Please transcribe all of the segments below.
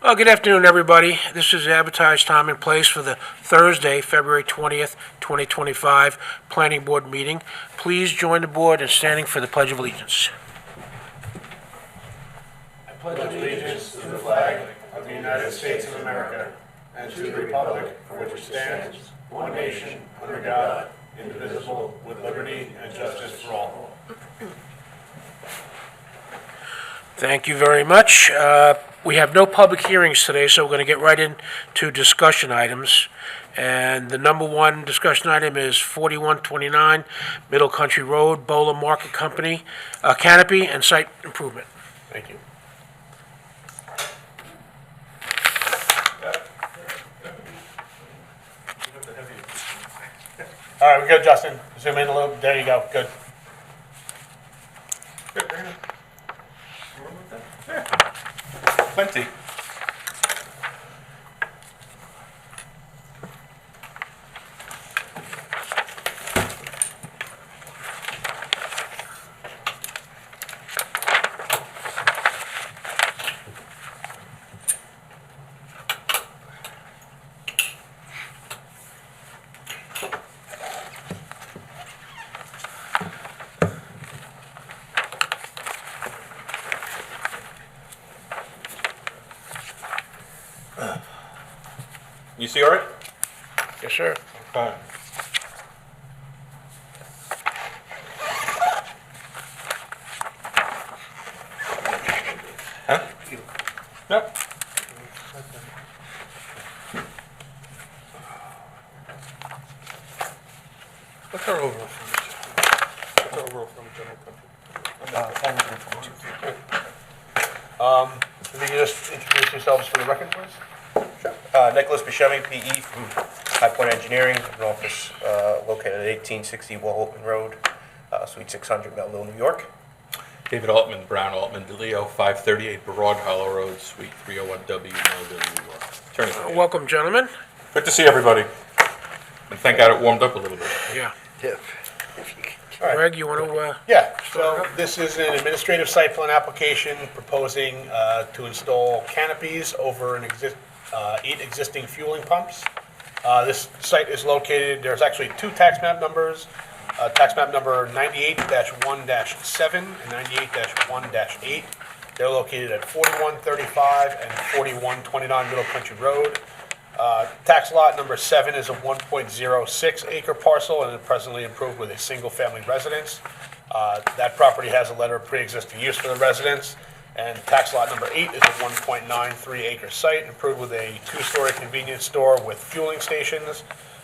Good afternoon, everybody. This is advertised time and place for the Thursday, February 20th, 2025 Planning Board meeting. Please join the board in standing for the Pledge of Allegiance. I pledge allegiance to the flag of the United States of America and to the republic for which it stands, one nation, under God, indivisible, with liberty and justice for all. Thank you very much. We have no public hearings today, so we're going to get right into discussion items. And the number one discussion item is 4129 Middle Country Road, Bolla Market Company, Canopy, and site improvement. Thank you. All right, we're good, Justin. Zoom in a little. There you go. Good. Good, Brandon. Yeah. Plenty. You see all right? Yes, sir. Okay. Huh? Yep. What's our overall frontage? What's our overall frontage on our country? If you could just introduce yourselves for the record, please. Nicholas Buscemi, PE from High Point Engineering, an office located at 1860 Walton Road, Suite 600, Melville, New York. David Altman, Brown Altman DeLeo, 538 Broad Hollow Road, Suite 301W, Melville, New York. Attorney for the- Welcome, gentlemen. Good to see everybody. And thank God it warmed up a little bit. Yeah. All right. Greg, you want to, Yeah, so this is an administrative site plan application proposing to install canopies over 8 existing fueling pumps. This site is located, there's actually 2 tax map numbers, tax map number 98-1-7 and 98-1-8. They're located at 4135 and 4129 Middle Country Road. Tax lot number 7 is a 1.06 acre parcel and is presently improved with a single-family residence. That property has a letter of pre-existing use for the residence. And tax lot number 8 is a 1.93 acre site improved with a 2-story convenience store with fueling stations.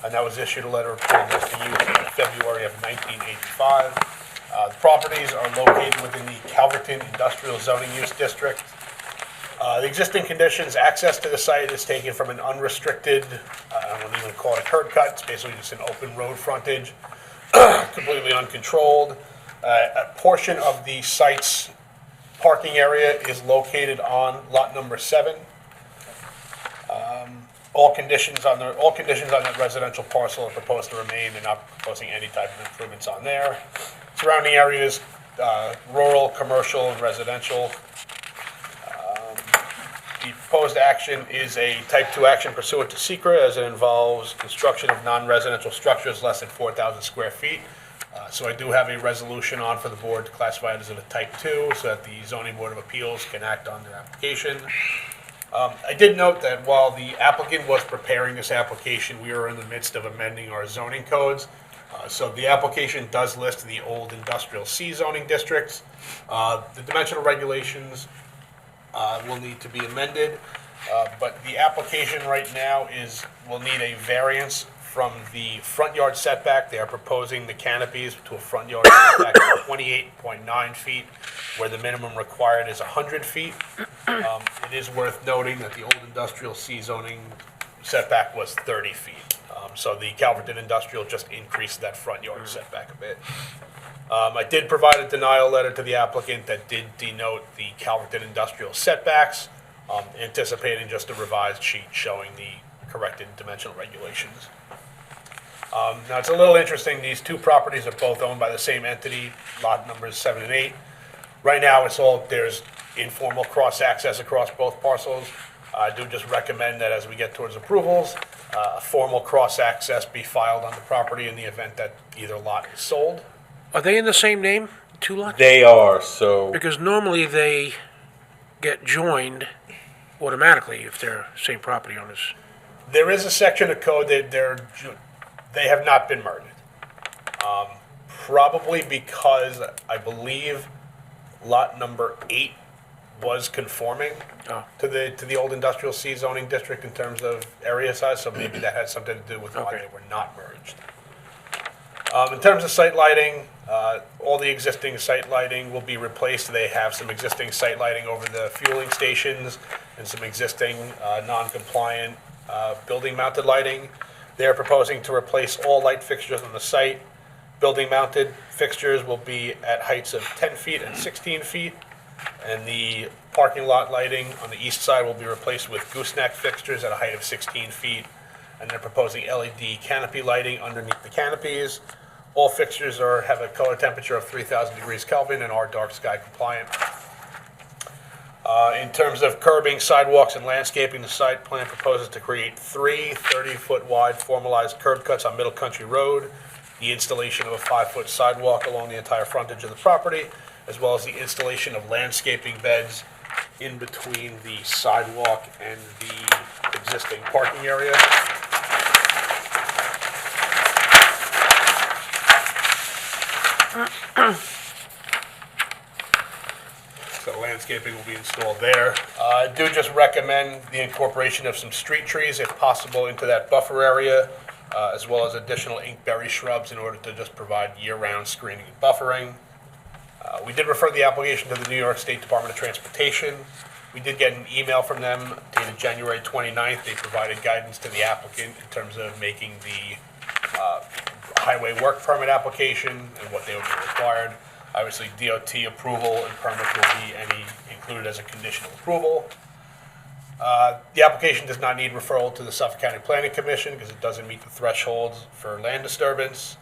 And that was issued a letter of pre-existing use in February of 1985. The properties are located within the Calverton Industrial Zoning Use District. The existing conditions, access to the site is taken from an unrestricted, I wouldn't even call it a curb cut, it's basically just an open road frontage, completely uncontrolled. A portion of the site's parking area is located on lot number 7. All conditions on that residential parcel are proposed to remain. They're not proposing any type of improvements on there. Surrounding areas, rural, commercial, and residential. The proposed action is a type 2 action pursuant to SECRA as it involves construction of non-residential structures less than 4,000 square feet. So I do have a resolution on for the board to classify it as a type 2 so that the zoning board of appeals can act on their application. I did note that while the applicant was preparing this application, we were in the midst of amending our zoning codes. So the application does list the old industrial C zoning districts. The dimensional regulations will need to be amended, but the application right now will need a variance from the front yard setback. They are proposing the canopies to a front yard setback of 28.9 feet, where the minimum required is 100 feet. It is worth noting that the old industrial C zoning setback was 30 feet. So the Calverton Industrial just increased that front yard setback a bit. I did provide a denial letter to the applicant that did denote the Calverton Industrial setbacks, anticipating just a revised sheet showing the corrected dimensional regulations. Now, it's a little interesting. These 2 properties are both owned by the same entity, lot numbers 7 and 8. Right now, there's informal cross-access across both parcels. I do just recommend that as we get towards approvals, a formal cross-access be filed on the property in the event that either lot is sold. Are they in the same name, two lots? They are, so, Because normally they get joined automatically if they're same property owners. There is a section of code that they have not been merged. Probably because I believe lot number 8 was conforming Oh. to the old industrial C zoning district in terms of area size, so maybe that had something to do with why Okay. they were not merged. In terms of site lighting, all the existing site lighting will be replaced. They have some existing site lighting over the fueling stations and some existing non-compliant building-mounted lighting. They are proposing to replace all light fixtures on the site. Building-mounted fixtures will be at heights of 10 feet and 16 feet. And the parking lot lighting on the east side will be replaced with gooseneck fixtures at a height of 16 feet. And they're proposing LED canopy lighting underneath the canopies. All fixtures have a color temperature of 3,000 degrees Kelvin and are dark sky compliant. In terms of curbing, sidewalks, and landscaping, the site plan proposes to create 3 30-foot wide formalized curb cuts on Middle Country Road, the installation of a 5-foot sidewalk along the entire frontage of the property, as well as the installation of landscaping beds in between the sidewalk and the existing parking area. So landscaping will be installed there. I do just recommend the incorporation of some street trees, if possible, into that buffer area, as well as additional inkberry shrubs in order to just provide year-round screening and buffering. We did refer the application to the New York State Department of Transportation. We did get an email from them dated January 29th. They provided guidance to the applicant in terms of making the highway work permit application and what they would be required. Obviously, DOT approval and permits will be included as a conditional approval. The application does not need referral to the Suffolk County Planning Commission because it doesn't meet the thresholds for land disturbance.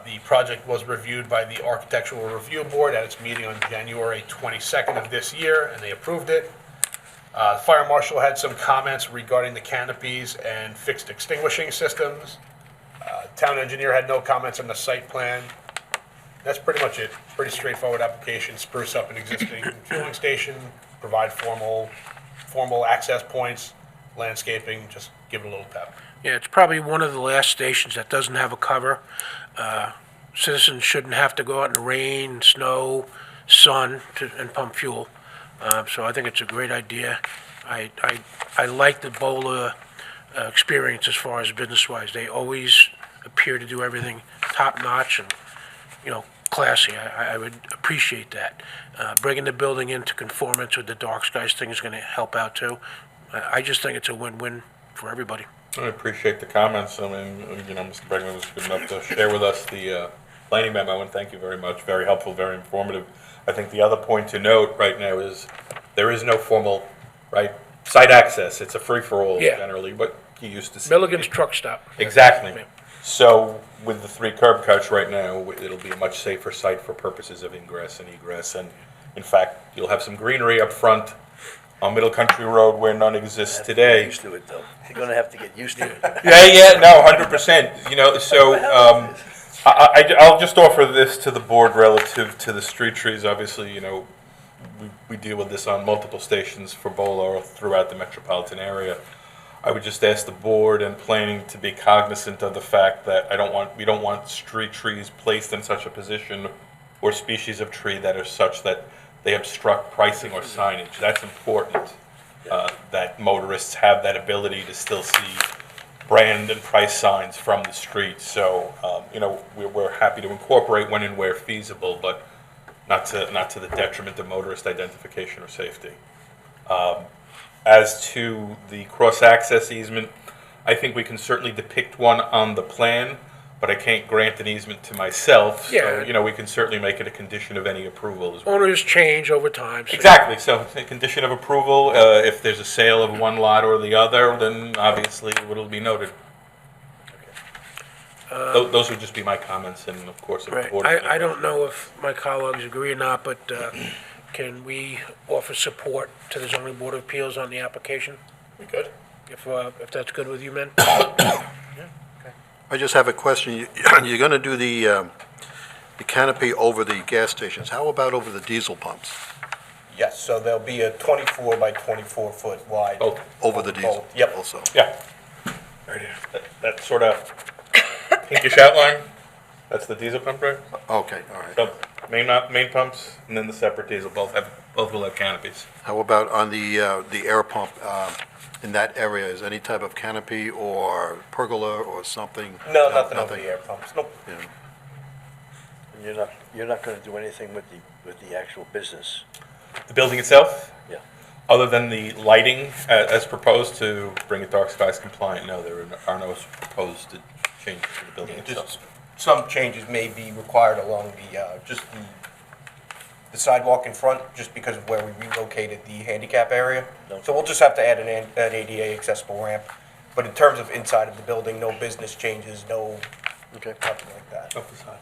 The project was reviewed by the Architectural Review Board at its meeting on January 22nd of this year, and they approved it. The Fire Marshal had some comments regarding the canopies and fixed extinguishing systems. Town engineer had no comments on the site plan. That's pretty much it. Pretty straightforward application, spruce up an existing fueling station, provide formal access points, landscaping, just give it a little pep. Yeah, it's probably one of the last stations that doesn't have a cover. Citizens shouldn't have to go out in the rain, snow, sun and pump fuel. So I think it's a great idea. I like the Bolla experience as far as business-wise. They always appear to do everything top-notch and, classy. I would appreciate that. Bringing the building into conformance with the dark skies thing is going to help out too. I just think it's a win-win for everybody. I appreciate the comments. I mean, Mr. Bergman was good enough to share with us the planning memo, and thank you very much. Very helpful, very informative. I think the other point to note right now is there is no formal, site access. It's a free-for-all Yeah. generally, but you used to see. Milligan's Truck Stop. Exactly. Yeah. So with the 3 curb cuts right now, it'll be a much safer site for purposes of ingress and egress. And in fact, you'll have some greenery up front on Middle Country Road where none exists today. Used to it, though. You're gonna have to get used to it. Yeah, no, 100%. So I'll just offer this to the board relative to the street trees. Obviously, we deal with this on multiple stations for Bolla or throughout the metropolitan area. I would just ask the board and planning to be cognizant of the fact that we don't want street trees placed in such a position or species of tree that are such that they obstruct pricing or signage. That's important, that motorists have that ability to still see brand and price signs from the street. So, we're happy to incorporate when and where feasible, but not to the detriment of motorist identification or safety. As to the cross-access easement, I think we can certainly depict one on the plan, but I can't grant an easement to myself. Yeah. So, we can certainly make it a condition of any approval as well. Owners change over time. So Exactly. So, a condition of approval, if there's a sale of one lot or the other, then obviously it'll be noted. Those would just be my comments, and of course, if the Right. board. I don't know if my colleagues agree or not, but can we offer support to the zoning board of appeals on the application? We could. If that's good with you, men? I just have a question. You're going to do the canopy over the gas stations. How about over the diesel pumps? Yes, so there'll be a 24 by 24 foot wide. Both. Over the diesel? Both, yep. Also? Yeah. Right here. That sort of pinkish outline, that's the diesel pump, right? Okay, all right. So main pumps, and then the separate diesel, both will have canopies. How about on the air pump in that area? Is any type of canopy or pergola or something? No, nothing over the air pumps, nope. Yeah. And you're not gonna do anything with the actual business? The building itself, Yeah. other than the lighting as proposed to bring it dark skies compliant, no, there are no proposed changes to the building itself. Just some changes may be required along just the sidewalk in front, just because of where we relocated the handicap area. So we'll just have to add an ADA accessible ramp. But in terms of inside of the building, no business changes, no, Okay. nothing like that. Oh, facade.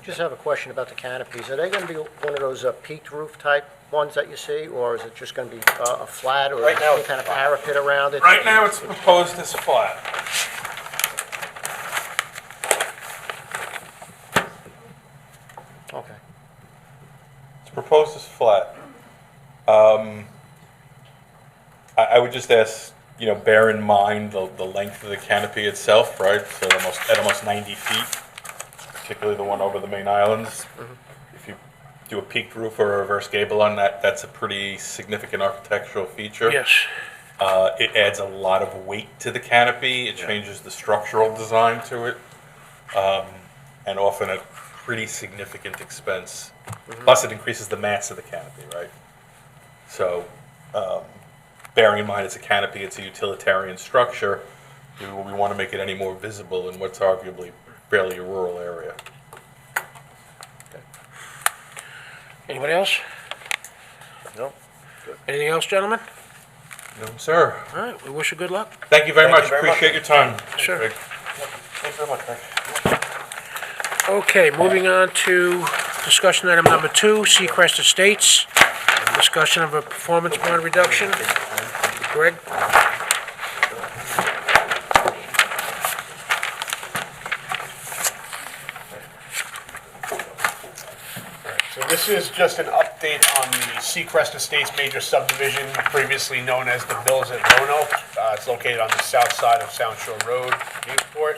Just have a question about the canopies. Are they going to be one of those peaked roof type ones that you see, or is it just going to be a flat or Right now any it's kind of flat. parapet around it? Right now, it's proposed as flat. Okay. It's proposed as flat. I would just ask, bear in mind the length of the canopy itself, right? So at almost 90 feet, particularly the one over the main islands. If you do a peaked roof or a reverse gable on that, that's a pretty significant architectural feature. Yes. It adds a lot of weight to the canopy. It changes the structural design to it, and often at pretty significant expense. Plus, it increases the mass of the canopy, right? So, bearing in mind it's a canopy, it's a utilitarian structure, we want to make it any more visible in what's arguably fairly a rural area. Anybody else? No? Anything else, gentlemen? No, sir. All right, we wish you good luck. Thank you very Thank much. you very much. Appreciate your time. Sure. Greg. Thanks very much, Frank. Okay, moving on to discussion item number 2, Seacrest Estates. Discussion of a performance bond reduction. Greg? So this is just an update on the Seacrest Estates major subdivision, previously known as the Villas at Roanoke. It's located on the south side of Sound Shore Road, Jamesport.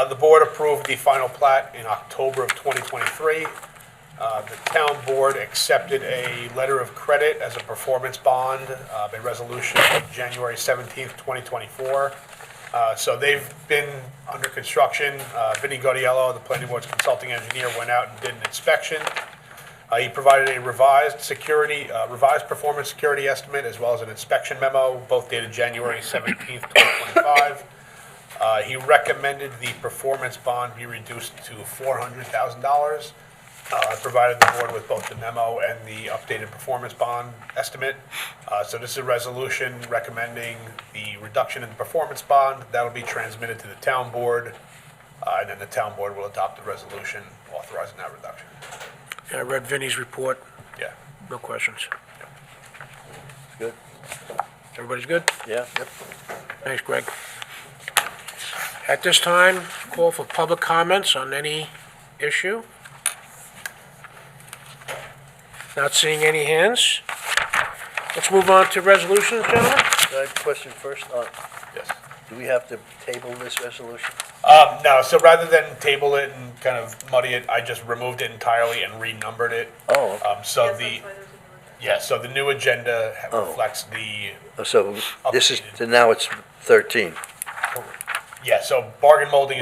The board approved the final plat in October of 2023. The town board accepted a letter of credit as a performance bond, a resolution of January 17th, 2024. So they've been under construction. Vinnie Gaudiello, the planning board's consulting engineer, went out and did an inspection. He provided a revised performance security estimate as well as an inspection memo, both dated January 17th, 2025. He recommended the performance bond be reduced to $400,000. I provided the board with both the memo and the updated performance bond estimate. So this is a resolution recommending the reduction in the performance bond. That'll be transmitted to the town board, and then the town board will adopt the resolution authorizing that reduction. I read Vinnie's report. Yeah. No questions. Good? Everybody's good? Yeah? Thanks, Greg. At this time, call for public comments on any issue. Not seeing any hands. Let's move on to resolutions, gentlemen. I have a question first. Yes. Do we have to table this resolution? No, so rather than table it and kind of muddy it, I just removed it entirely and renumbered it. Oh, okay. So so the new agenda Oh. reflects the, So this is, so now it's 13. so bargain molding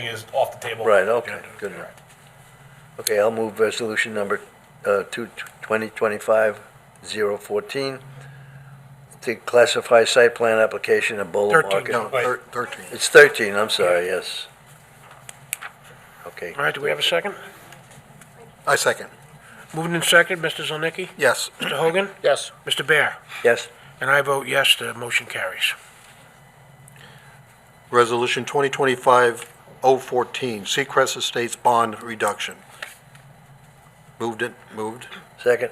is off the table. Right, okay, good enough. Okay, I'll move resolution number 2025-014 to classify site plan application of Bolla 13, Market. No, Wait. 13. It's 13, I'm sorry, yes. Okay. All right, do we have a second? I second. Moving in second, Mr. Zolnicki? Yes. Mr. Hogan? Yes. Mr. Bear? Yes? And I vote yes, the motion carries. Resolution 2025-014, Seacrest Estates bond reduction. Moved. Second.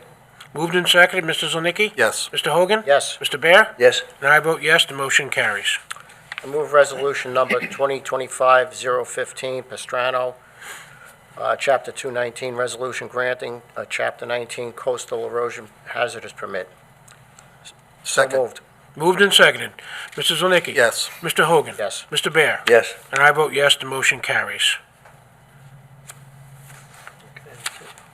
Moved and seconded, Mr. Zilnicki? Yes. Mr. Hogan? Yes. Mr. Bear? Yes. And I vote yes, the motion carries. I move resolution number 2025-015, Pastrano, Chapter 219, resolution granting a Chapter 19 coastal erosion hazardous permit. So Second. moved. Moved and seconded. Mr. Zilnicki? Yes. Mr. Hogan? Yes. Mr. Bear? Yes. And I vote yes, the motion carries.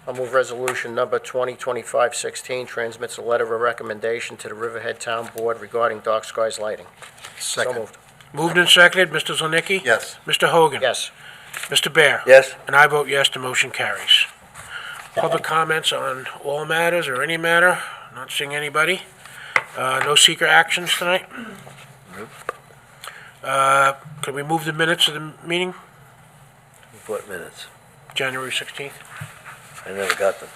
I move resolution number 2025-16, transmits a letter of recommendation to the Riverhead Town Board regarding dark skies lighting. So Second. moved. Moved and seconded, Mr. Zilnicki? Yes. Mr. Hogan? Yes. Mr. Bear? Yes. And I vote yes, the motion carries. Public comments on all matters or any matter? Not seeing anybody. No secret actions tonight? Could we move the minutes of the meeting, What minutes? January 16th? I never got them.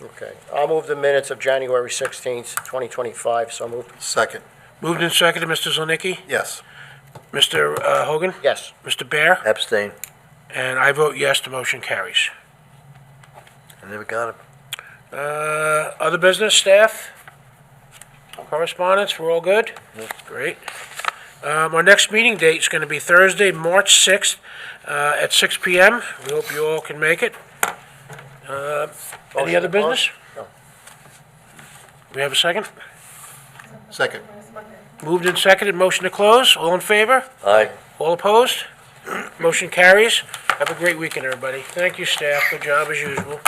Okay. I'll move the minutes of January 16th, 2025. So moved. Second. Moved and seconded, Mr. Zilnicki? Yes. Mr. Hogan? Yes. Mr. Bear? Abstain. And I vote yes, the motion carries. I never got them. Other business, staff? Correspondence, we're all good? Great. Our next meeting date is going to be Thursday, March 6th, at 6 PM. We hope you all can make it. Any other business? No. We have a second? Second. Moved and seconded, motion to close, all in favor? Aye. All opposed? Motion carries. Have a great weekend, everybody. Thank you, staff, good job as usual.